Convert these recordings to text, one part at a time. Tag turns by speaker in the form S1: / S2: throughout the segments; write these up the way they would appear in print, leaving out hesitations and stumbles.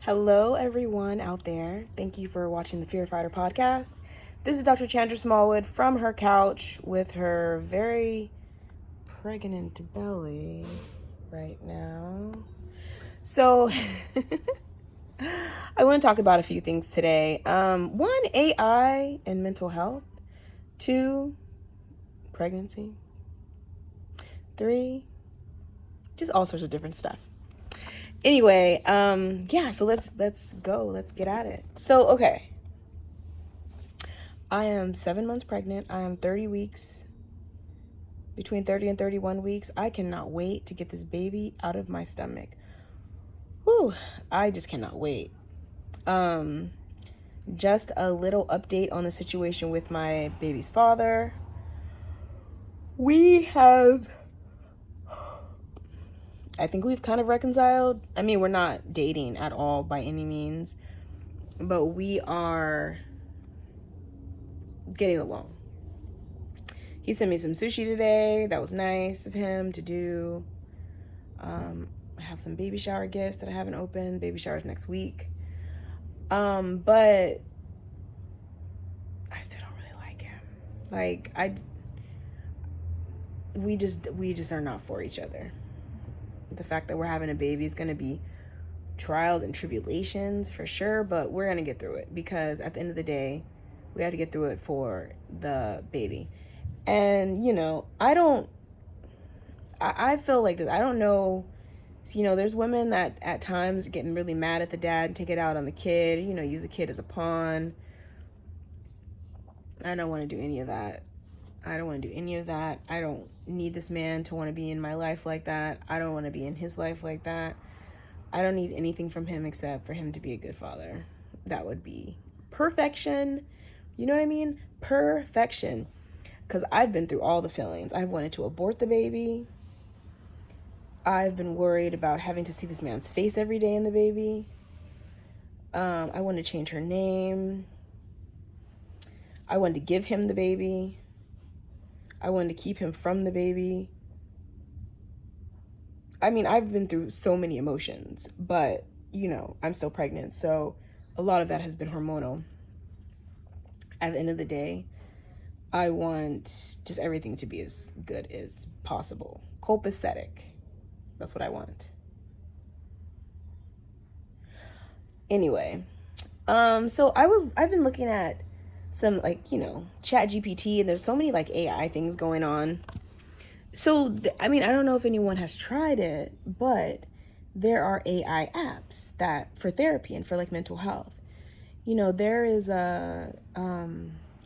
S1: Hello, everyone out there. Thank you for watching the Fear Fighter podcast. This is Dr. Chandra Smallwood from her couch with her very pregnant belly right now. So, I want to talk about a few things today. One, AI and mental health. Two, pregnancy. Three, just all sorts of different stuff. Anyway, so let's go. Let's get at it. So, okay. I am 7 months pregnant. I am 30 weeks, between 30 and 31 weeks. I cannot wait to get this baby out of my stomach. Whew, I just cannot wait. Just a little update on the situation with my baby's father. I think we've kind of reconciled. I mean, we're not dating at all by any means, but we are getting along. He sent me some sushi today. That was nice of him to do. I have some baby shower gifts that I haven't opened. Baby shower's next week. But I still don't really like him. We just are not for each other. The fact that we're having a baby is going to be trials and tribulations for sure, but we're going to get through it because at the end of the day, we have to get through it for the baby. And, I feel like this. I don't know. There's women that at times getting really mad at the dad and take it out on the kid, use the kid as a pawn. I don't want to do any of that. I don't need this man to want to be in my life like that. I don't want to be in his life like that. I don't need anything from him except for him to be a good father. That would be perfection. You know what I mean? Perfection. Because I've been through all the feelings. I've wanted to abort the baby. I've been worried about having to see this man's face every day in the baby. I wanted to change her name. I wanted to give him the baby. I wanted to keep him from the baby. I mean, I've been through so many emotions, but, I'm still pregnant. So a lot of that has been hormonal. At the end of the day, I want just everything to be as good as possible. Copacetic. That's what I want. Anyway, so I've been looking at some ChatGPT, and there's so many AI things going on. So, I don't know if anyone has tried it, but there are AI apps that for therapy and for mental health. There is a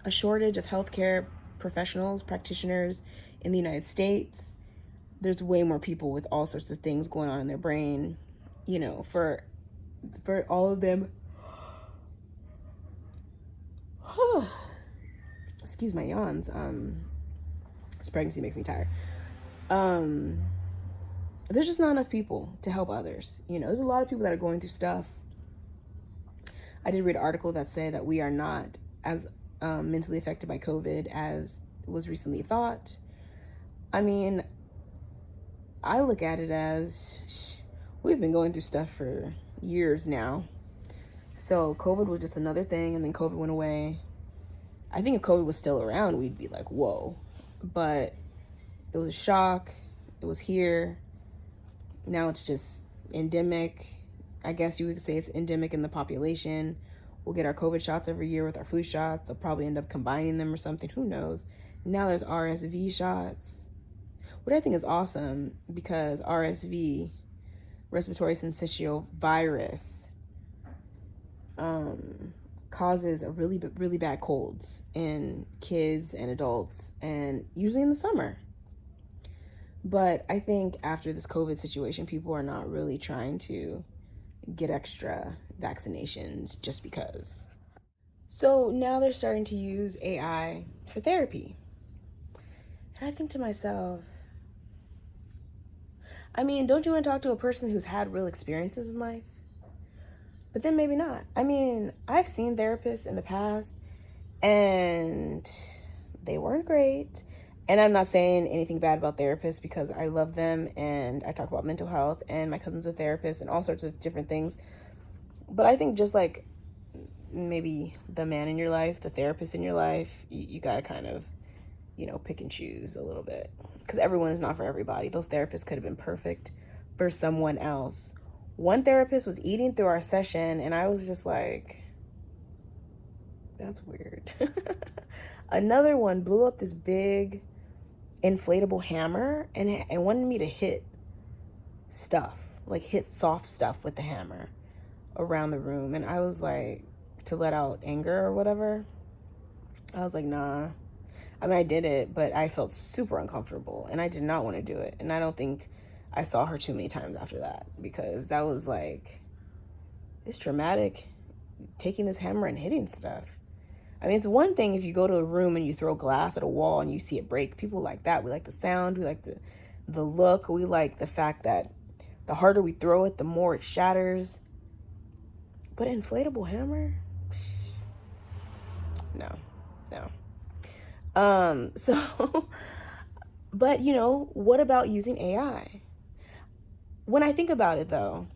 S1: shortage of healthcare professionals, practitioners in the United States. There's way more people with all sorts of things going on in their brain, for all of them. Excuse my yawns. This pregnancy makes me tired. There's just not enough people to help others. There's a lot of people that are going through stuff. I did read an article that said that we are not as mentally affected by COVID as was recently thought. I look at it as we've been going through stuff for years now. So COVID was just another thing, and then COVID went away. I think if COVID was still around, we'd be like, whoa. But it was a shock. It was here. Now it's just endemic. I guess you could say it's endemic in the population. We'll get our COVID shots every year with our flu shots. They'll probably end up combining them or something. Who knows? Now there's RSV shots. What I think is awesome, because RSV, respiratory syncytial virus, causes a really bad colds in kids and adults, and usually in the summer. But I think after this COVID situation, people are not really trying to get extra vaccinations just because. So now they're starting to use AI for therapy. And I think to myself, don't you want to talk to a person who's had real experiences in life? But then maybe not. I've seen therapists in the past, and they weren't great. And I'm not saying anything bad about therapists, because I love them and I talk about mental health, and my cousin's a therapist and all sorts of different things. But I think just like maybe the man in your life, the therapist in your life, you got to kind of, pick and choose a little bit. Because everyone is not for everybody. Those therapists could have been perfect for someone else. One therapist was eating through our session, and I was just like, that's weird. Another one blew up this big inflatable hammer and wanted me to hit stuff, like hit soft stuff with the hammer around the room. And I was like, to let out anger or whatever. I was like, nah. I mean, I did it, but I felt super uncomfortable and I did not want to do it. And I don't think I saw her too many times after that, because that was like, it's traumatic, taking this hammer and hitting stuff. I mean, it's one thing if you go to a room and you throw glass at a wall and you see it break. People like that. We like the sound. We like the look. We like the fact that the harder we throw it, the more it shatters. But inflatable hammer? No. So, but what about using AI? When I think about it though,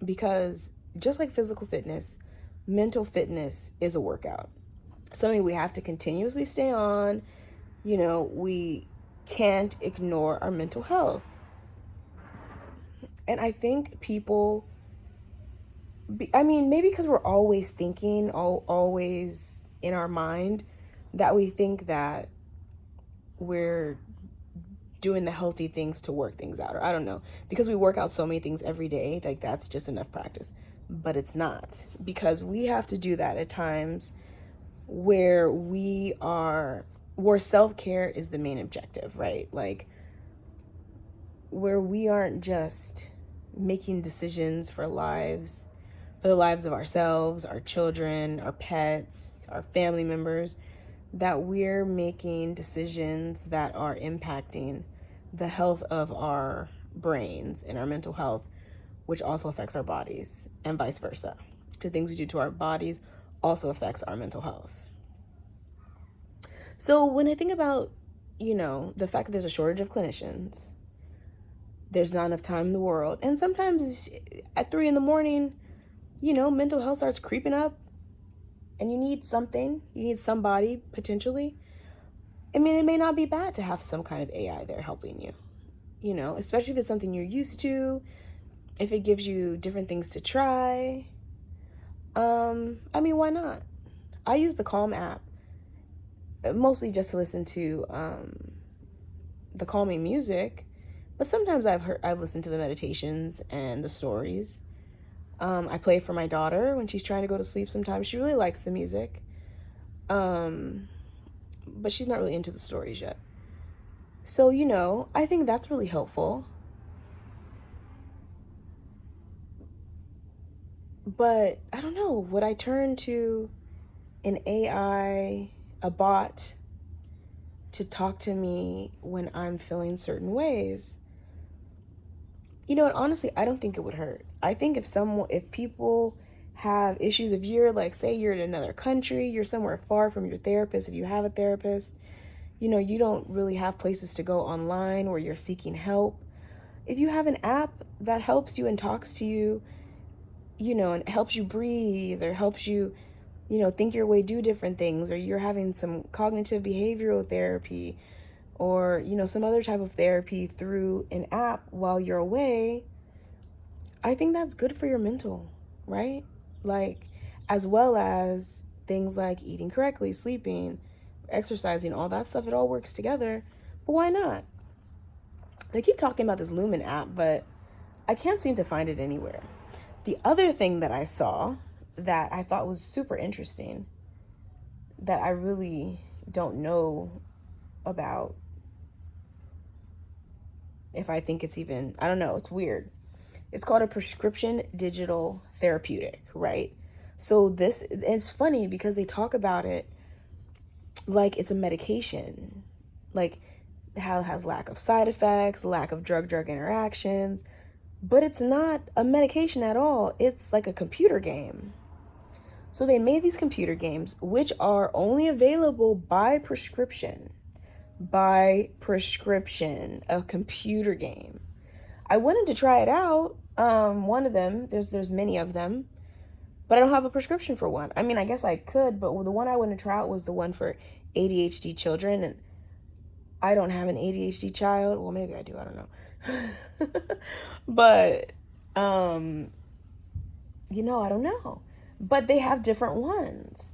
S1: because just like physical fitness, mental fitness is a workout. Something we have to continuously stay on. We can't ignore our mental health. And I think people, maybe because we're always thinking, always in our mind, that we think that we're doing the healthy things to work things out. Or I don't know, because we work out so many things every day, like that's just enough practice. But it's not, because we have to do that at times where self-care is the main objective, right? Like where we aren't just making decisions for the lives of ourselves, our children, our pets, our family members, that we're making decisions that are impacting the health of our brains and our mental health, which also affects our bodies, and vice versa. The things we do to our bodies also affects our mental health. So when I think about, the fact that there's a shortage of clinicians, there's not enough time in the world, and sometimes at 3 a.m, mental health starts creeping up, and you need somebody potentially. I mean, it may not be bad to have some kind of AI there helping you, especially if it's something you're used to, if it gives you different things to try. Why not? I use the Calm app mostly just to listen to the calming music, but sometimes I've listened to the meditations and the stories. I play it for my daughter when she's trying to go to sleep sometimes. She really likes the music. But she's not really into the stories yet. So, I think that's really helpful. But I don't know, would I turn to an AI, a bot, to talk to me when I'm feeling certain ways? And honestly, I don't think it would hurt. I think if people have issues, if you're like, say you're in another country, you're somewhere far from your therapist, if you have a therapist, you don't really have places to go online where you're seeking help. If you have an app that helps you and talks to you, and helps you breathe, or helps you, think your way, do different things, or you're having some cognitive behavioral therapy, or, some other type of therapy through an app while you're away, I think that's good for your mental, right? Like, as well as things like eating correctly, sleeping, exercising, all that stuff, it all works together. But why not? They keep talking about this Lumen app, but I can't seem to find it anywhere. The other thing that I saw that I thought was super interesting, that I really don't know about, if I think it's even, I don't know, it's weird. It's called a prescription digital therapeutic, right? So it's funny because they talk about it like it's a medication, like how it has lack of side effects, lack of drug-drug interactions, but it's not a medication at all. It's like a computer game. So they made these computer games, which are only available by prescription, a computer game. I wanted to try it out. One of them, there's many of them. but I don't have a prescription for one. I mean, I guess I could, but the one I wanted to try out was the one for ADHD children, and I don't have an ADHD child. Well, maybe I do, I don't know. But, I don't know. But they have different ones.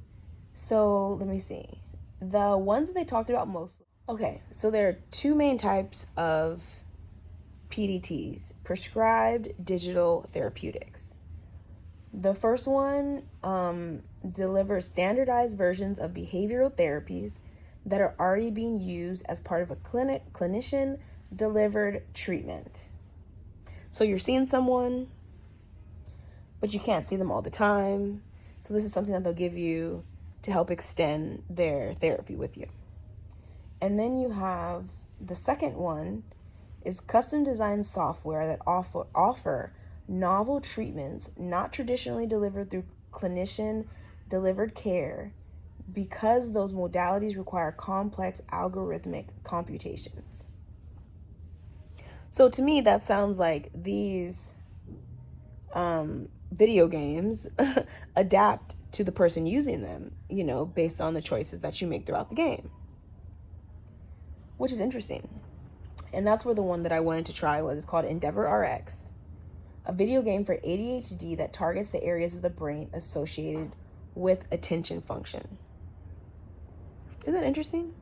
S1: So let me see. The ones that they talked about mostly. Okay, so there are two main types of PDTs, prescribed digital therapeutics. The first one delivers standardized versions of behavioral therapies that are already being used as part of a clinician-delivered treatment. So you're seeing someone, but you can't see them all the time. So this is something that they'll give you to help extend their therapy with you. And then you have the second one is custom designed software that offer novel treatments not traditionally delivered through clinician-delivered care because those modalities require complex algorithmic computations. So to me, that sounds like these video games adapt to the person using them, based on the choices that you make throughout the game, which is interesting. And that's where the one that I wanted to try was. It's called Endeavor RX, a video game for ADHD that targets the areas of the brain associated with attention function. Isn't that interesting?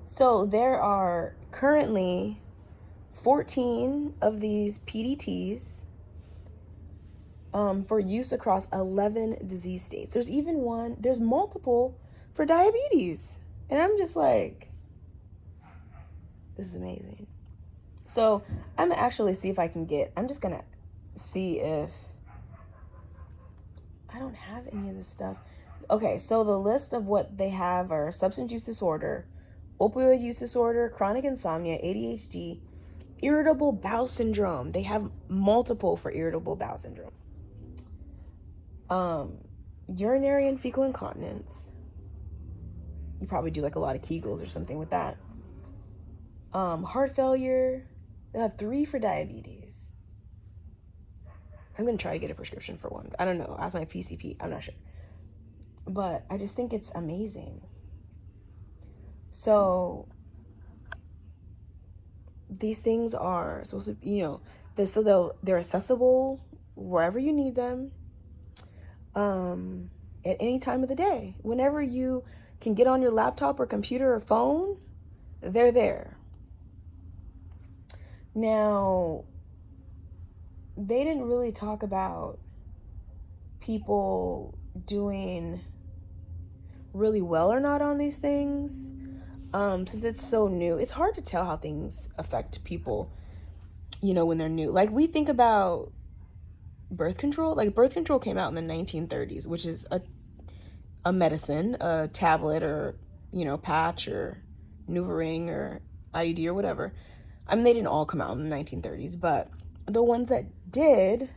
S1: So there are currently 14 of these PDTs for use across 11 disease states. There's multiple for diabetes. And I'm just like, this is amazing. So I'm gonna actually see if I can I'm just gonna see if I don't have any of this stuff. Okay, so the list of what they have are substance use disorder, opioid use disorder, chronic insomnia, ADHD, irritable bowel syndrome. They have multiple for irritable bowel syndrome. Urinary and fecal incontinence. You probably do like a lot of Kegels or something with that. Heart failure. They have 3 for diabetes. I'm going to try to get a prescription for one. I don't know. Ask my PCP. I'm not sure. But I just think it's amazing. So these things are supposed to, they're accessible wherever you need them, at any time of the day. Whenever you can get on your laptop or computer or phone, they're there. Now, they didn't really talk about people doing really well or not on these things. Since it's so new, it's hard to tell how things affect people, when they're new. Like, we think about birth control. Like, birth control came out in the 1930s, which is a medicine, a tablet or, patch or NuvaRing or IUD or whatever. I mean, they didn't all come out in the 1930s, but the ones that did,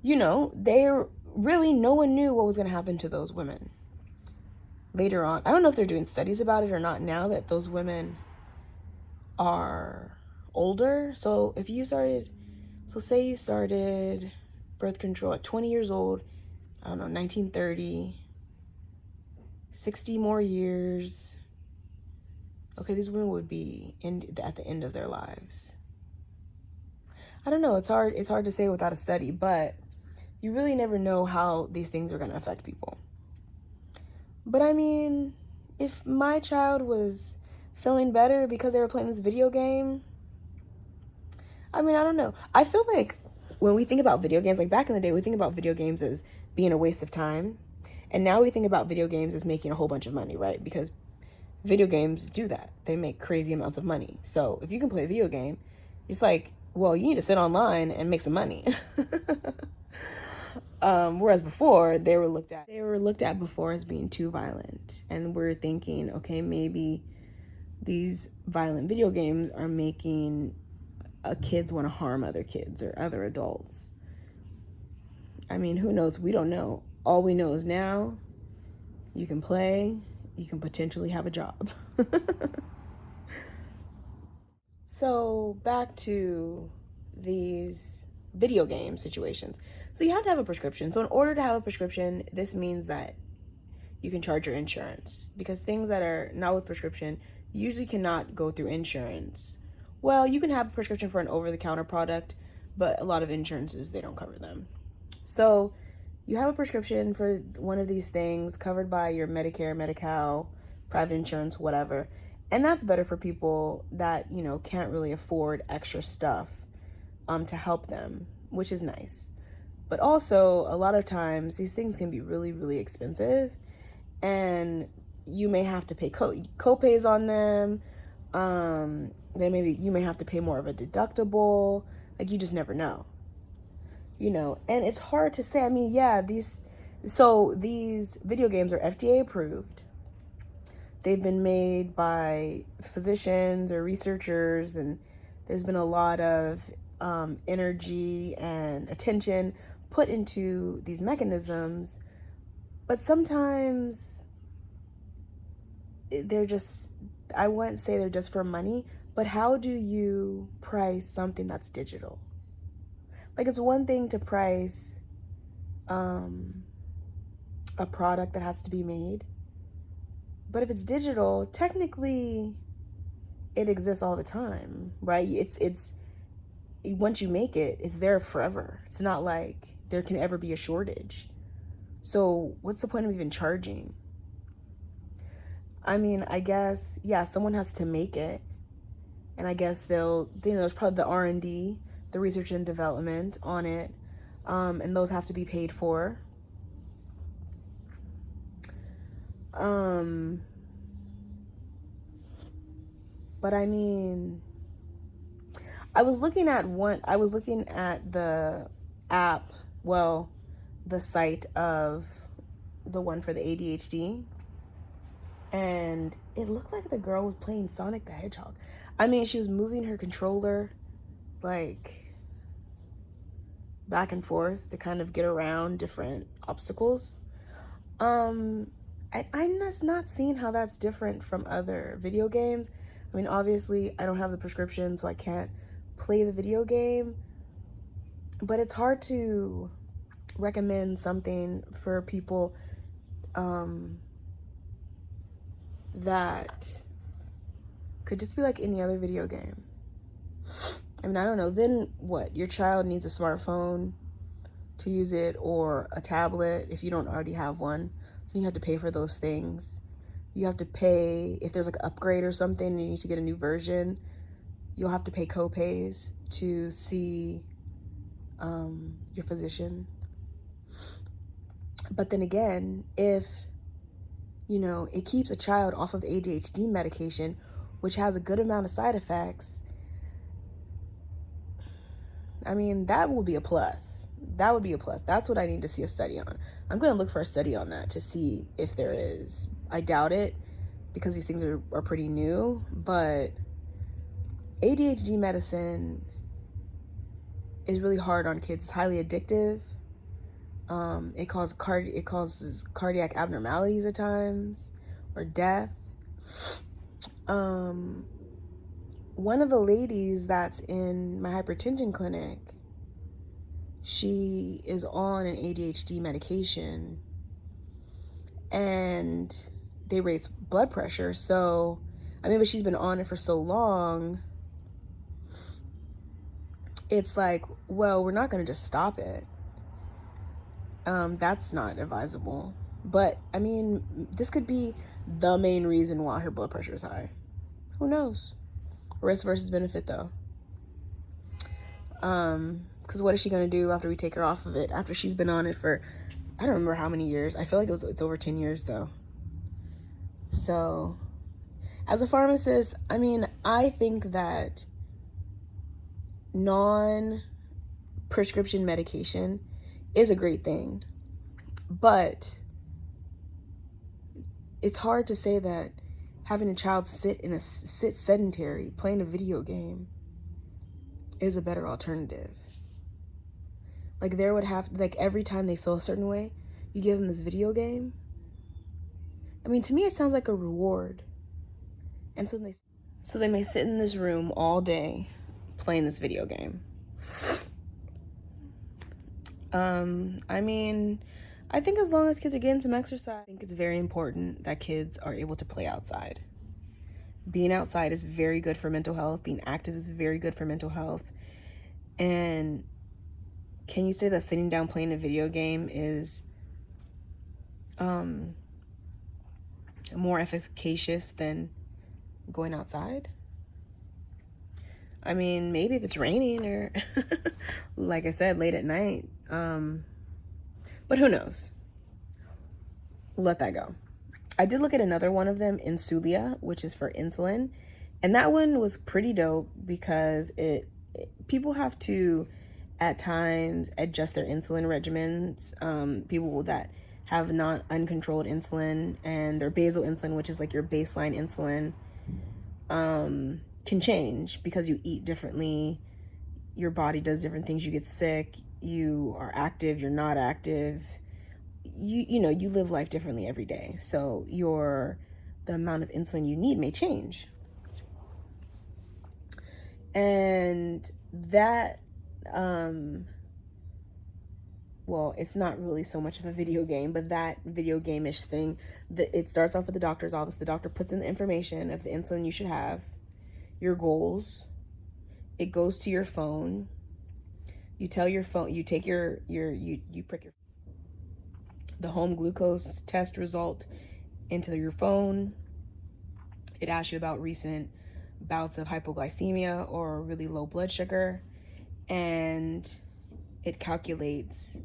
S1: no one knew what was going to happen to those women later on. I don't know if they're doing studies about it or not now that those women are older. So say you started birth control at 20 years old, I don't know, 1930, 60 more years. Okay, these women would be at the end of their lives. I don't know. It's hard to say without a study, but you really never know how these things are going to affect people. But I mean, if my child was feeling better because they were playing this video game, I mean, I don't know. I feel like when we think about video games, like back in the day, we think about video games as being a waste of time. And now we think about video games as making a whole bunch of money, right? Because video games do that. They make crazy amounts of money. So if you can play a video game, it's like, well, you need to sit online and make some money. Whereas before, they were looked at before as being too violent. And we're thinking, okay, maybe these violent video games are making kids want to harm other kids or other adults. I mean, who knows? We don't know. All we know is now you can play, you can potentially have a job. So back to these video game situations. So you have to have a prescription. So in order to have a prescription, this means that you can charge your insurance, because things that are not with prescription usually cannot go through insurance. Well, you can have a prescription for an over-the-counter product, but a lot of insurances, they don't cover them. So you have a prescription for one of these things covered by your Medicare, Medi-Cal, private insurance, whatever. And that's better for people that, you know, can't really afford extra stuff to help them, which is nice. But also, a lot of times, these things can be really, really expensive, and you may have to pay co-pays on them. You may have to pay more of a deductible. Like, you just never know, you know. And it's hard to say. I mean, yeah, these video games are FDA approved. They've been made by physicians or researchers, and there's been a lot of energy and attention put into these mechanisms. But sometimes they're just, I wouldn't say they're just for money, but how do you price something that's digital? Like, it's one thing to price a product that has to be made, but if it's digital, technically it exists all the time, right? It's once you make it, it's there forever. It's not like there can ever be a shortage. So what's the point of even charging? I mean, I guess, yeah, someone has to make it. And I guess there's probably the R&D, the research and development on it. And those have to be paid for. But I mean, I was looking at the app, well, the site of the one for the ADHD, and it looked like the girl was playing Sonic the Hedgehog. I mean, she was moving her controller like back and forth to kind of get around different obstacles. I'm just not seeing how that's different from other video games. I mean, obviously, I don't have the prescription, so I can't play the video game. But it's hard to recommend something for people that could just be like any other video game. I mean, I don't know. Then what? Your child needs a smartphone to use it, or a tablet if you don't already have one. So you have to pay for those things. You have to pay if there's like an upgrade or something and you need to get a new version. You'll have to pay co-pays to see your physician. But then again, if, you know, it keeps a child off of ADHD medication, which has a good amount of side effects, I mean, that would be a plus. That would be a plus. That's what I need to see a study on. I'm going to look for a study on that to see if there is. I doubt it, because these things are pretty new, but ADHD medicine is really hard on kids. It's highly addictive. It causes cardiac abnormalities at times, or death. One of the ladies that's in my hypertension clinic, she is on an ADHD medication, and they raise blood pressure. So, I mean, but she's been on it for so long, it's like, well, we're not going to just stop it. That's not advisable. But, I mean, this could be the main reason why her blood pressure is high. Who knows? Risk versus benefit, though. Because what is she going to do after we take her off of it? After she's been on it for, I don't remember how many years. I feel like it's over 10 years, though. So, as a pharmacist, I mean, I think that non-prescription medication is a great thing. But it's hard to say that having a child sit sedentary, playing a video game, is a better alternative. Like, there would have, like, every time they feel a certain way, you give them this video game. I mean, to me, it sounds like a reward. And so they may sit in this room all day playing this video game. I mean, I think as long as kids are getting some exercise, I think it's very important that kids are able to play outside. Being outside is very good for mental health. Being active is very good for mental health. And can you say that sitting down playing a video game is more efficacious than going outside? I mean, maybe if it's raining or, like I said, late at night. But who knows? Let that go. I did look at another one of them, insulia, which is for insulin. And that one was pretty dope because people have to, at times, adjust their insulin regimens. People that have not uncontrolled insulin and their basal insulin, which is like your baseline insulin, can change because you eat differently. Your body does different things. You get sick. You are active. You're not active. You know, you live life differently every day. So the amount of insulin you need may change. And that, well, it's not really so much of a video game, but that video game-ish thing, that it starts off at the doctor's office. The doctor puts in the information of the insulin you should have, your goals. It goes to your phone. You tell your phone, you take you prick the home glucose test result into your phone. It asks you about recent bouts of hypoglycemia or really low blood sugar, and it calculates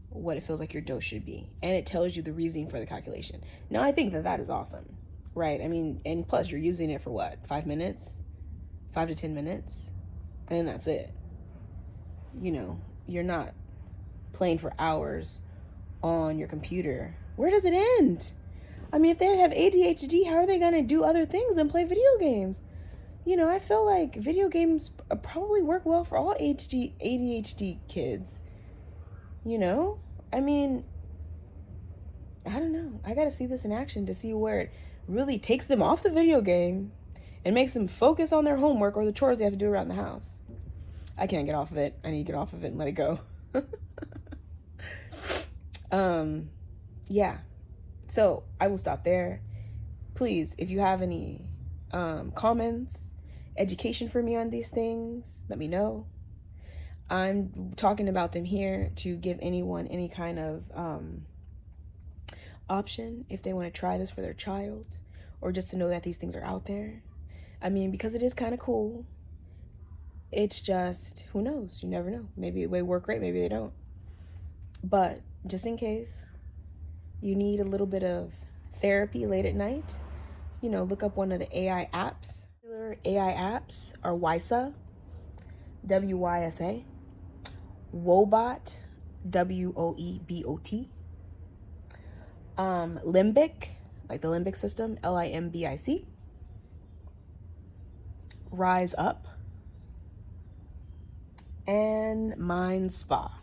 S1: what it feels like your dose should be, and it tells you the reasoning for the calculation. Now, I think that is awesome, right? I mean, and plus you're using it for what, 5 minutes, 5 to 10 minutes, and that's it. You know, you're not playing for hours on your computer. Where does it end? I mean, if they have ADHD, how are they going to do other things than play video games? You know, I feel like video games probably work well for all ADHD kids. You know? I mean, I don't know. I got to see this in action to see where it really takes them off the video game and makes them focus on their homework or the chores they have to do around the house. I can't get off of it. I need to get off of it and let it go. Yeah. So I will stop there. Please, if you have any comments, education for me on these things, let me know. I'm talking about them here to give anyone any kind of option if they want to try this for their child, or just to know that these things are out there. I mean, because it is kind of cool. It's just, who knows? You never know. Maybe it may work great, maybe they don't. But just in case you need a little bit of therapy late at night, you know, look up one of the AI apps. AI apps are WYSA, WYSA, Wobot, WOEBOT, Limbic, like the limbic system, LIMBIC, Rise Up, and Mind Spa.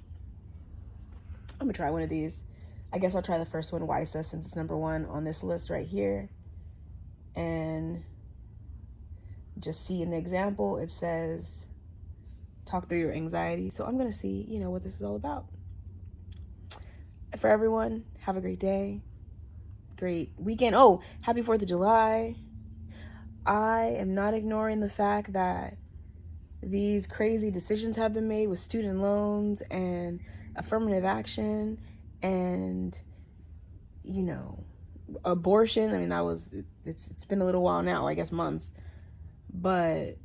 S1: I'm gonna try one of these. I guess I'll try the first one, WYSA, since it's number 1 on this list right here. And just see in the example, it says, talk through your anxiety. So I'm gonna see, you know, what this is all about. For everyone, have a great day, great weekend. Oh, happy 4th of July. I am not ignoring the fact that these crazy decisions have been made with student loans and affirmative action and, you know, abortion. I mean, it's been a little while now, I guess months. But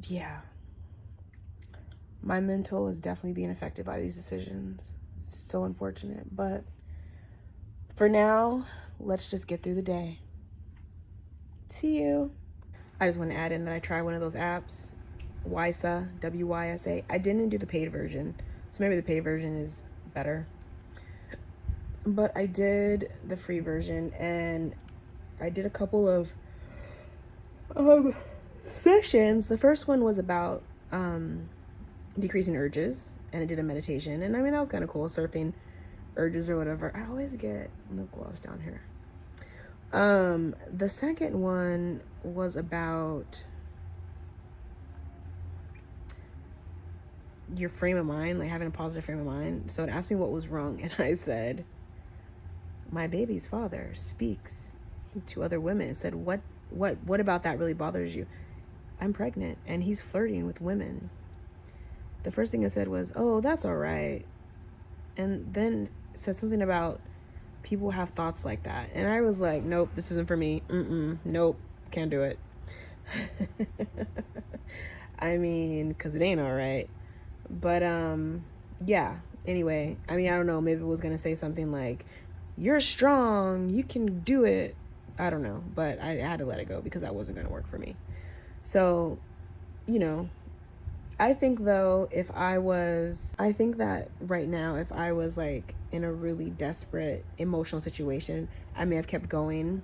S1: yeah, my mental is definitely being affected by these decisions. It's so unfortunate. But for now, let's just get through the day. See you. I just want to add in that I tried one of those apps, WYSA, WYSA. I didn't do the paid version, so maybe the paid version is better. But I did the free version, and I did a couple of sessions. The first one was about decreasing urges, and I did a meditation, and I mean, that was kind of cool, surfing urges or whatever. I always get lip gloss down here. The second one was about your frame of mind, like having a positive frame of mind. So it asked me what was wrong, and I said, my baby's father speaks to other women. It said, what about that really bothers you? I'm pregnant and he's flirting with women. The first thing I said was, oh, that's all right. And then said something about people have thoughts like that. And I was like, nope, this isn't for me. Nope, can't do it. I mean, because it ain't all right. But yeah, anyway, I mean, I don't know, maybe it was going to say something like, you're strong, you can do it. I don't know, but I had to let it go because that wasn't going to work for me. So, you know, I think though, I think that right now, if I was like in a really desperate emotional situation, I may have kept going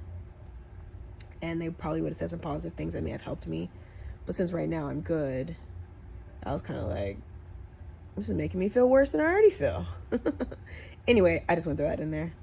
S1: and they probably would have said some positive things that may have helped me. But since right now I'm good, I was kind of like, this is making me feel worse than I already feel. Anyway, I just want to throw that in there.